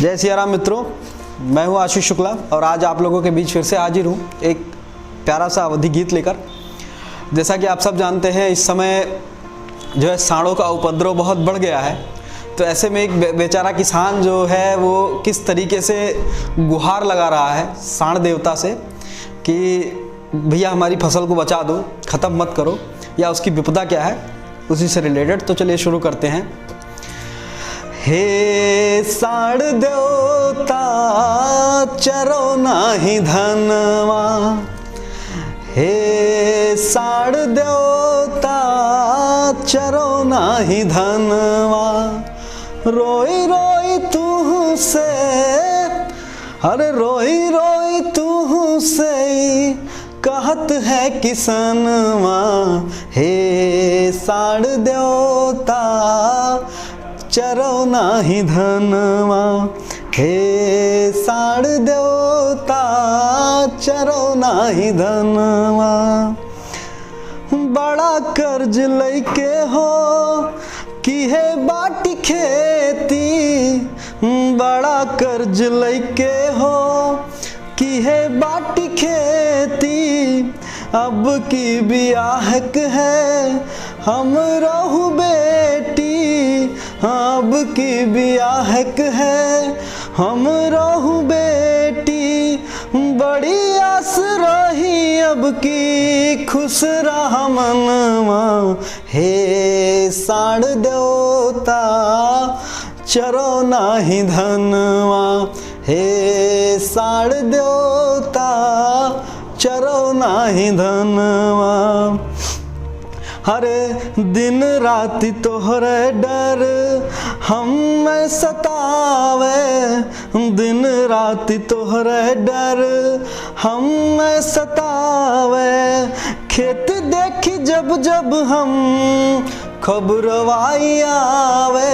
जय सिया राम मित्रों, मैं हूं आशीष शुक्ला और आज आप लोगों के बीच फिर से हाजिर हूं एक प्यारा सा अवधी गीत लेकर। जैसा कि आप सब जानते हैं, इस समय जो है सांडों का उपद्रव बहुत बढ़ गया है। तो ऐसे में एक बेचारा किसान जो है वो किस तरीके से गुहार लगा रहा है सांड देवता से कि भैया हमारी फसल को बचा दो, ख़त्म मत करो, या उसकी विपदा क्या है उसी से रिलेटेड। तो चलिए शुरू करते हैं। हे सांड देवता चरो नाही धनवा, हे सांड देवता चरो नाही धनवा, रोई रोई तू से, अरे रोई रोई तू से कहत है किसनवा, हे सांड देवता चरो नाही धनवा, हे सांड देवता चरो नाही धनवा। बड़ा कर्ज लैके हो कि है बाटी खेती, बड़ा कर्ज लैके हो कि है बाटी खेती, अब की बियाहक है हम रहू बेटी, अब की बियाहक है हम रहू बेटी, बड़ी आस रही अब की खुश रहा मनवा, हे सांड देवता चरो नाही धनवा, हे सांड देवता चरो नाही धनवा। हरे दिन राति तोहरे डर हम सतावे, दिन राति तोहरे डर हम सतावे, खेत देखी जब जब हम खबरवाई आवे,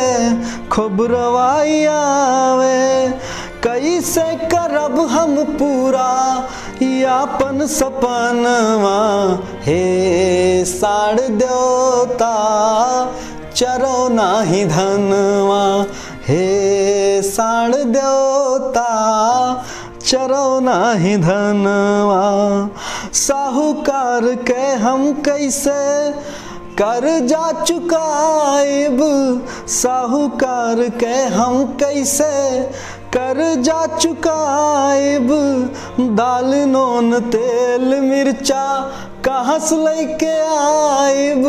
खबरवाई आवे, कैसे करब हम पूरा यापन सपनवा, हे सांड देवता चरो नाही धनवा, हे सांड देवता चरो नाही धनवा। साहूकार के हम कैसे कर्जा चुकाएब, साहूकार के हम कैसे कर्जा चुकाएब, दाल नून तेल मिर्चा कहाँ से लेके आएब,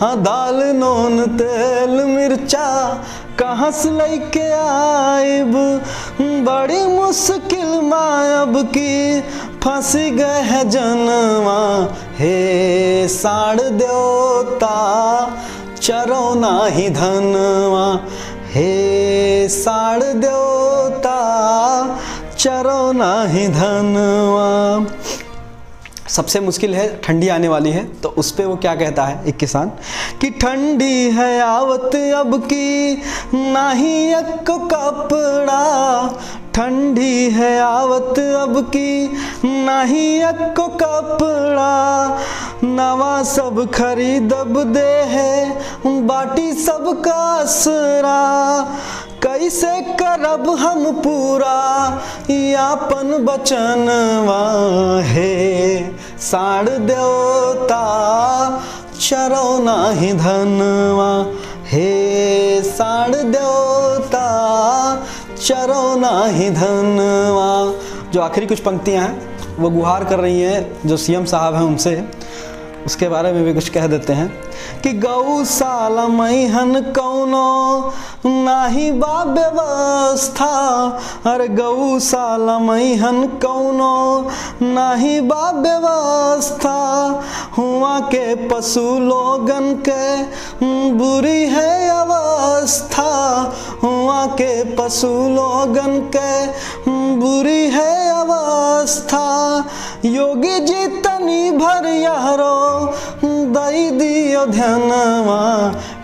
हाँ दाल नून तेल मिर्चा कहाँ से लेके आएब, बड़ी मुश्किल मायब की फंस गए है जनवा, हे सांड देवता चरो नाही धनवा, हे सांड देवता चरो नाही धनवा। सबसे मुश्किल है ठंडी आने वाली है, तो उस पे वो क्या कहता है एक किसान कि ठंडी है आवत अब की नाही एक कपड़ा, ठंडी है आवत अब की नाही एक कपड़ा, नवा सब खरीदब दे है बाटी सब का असरा, कैसे करब हम पूरा यापन बचनवा, हे सांड देवता चरो नाही धनवा, हे सांड देवता चरो नाही धनवा। जो आखिरी कुछ पंक्तियां हैं वो गुहार कर रही हैं जो सीएम साहब हैं उनसे, उसके बारे में भी कुछ कह देते हैं कि गौशाला मैहन कौनो नाही बा व्यवस्था, अरे गौशाला मैहन कौनो नाही बा व्यवस्था, हुआ के पशु लोगन के बुरी है अवस्था, हुआ के पशु लोगन के बुरी है अवस्था, योगी जी तनी भर यारो दई दियो ध्यानवा,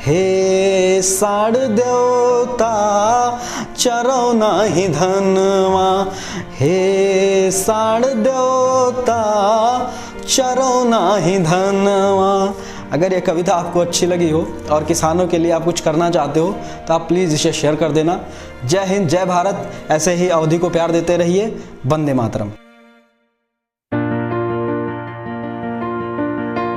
हे सांड देवता चरो नाही धनवा, हे सांड देवता चरो नाही धनवा। अगर ये कविता आपको अच्छी लगी हो और किसानों के लिए आप कुछ करना चाहते हो तो आप प्लीज़ इसे शेयर कर देना। जय हिंद, जय भारत। ऐसे ही अवधि को प्यार देते रहिए। वंदे मातरम।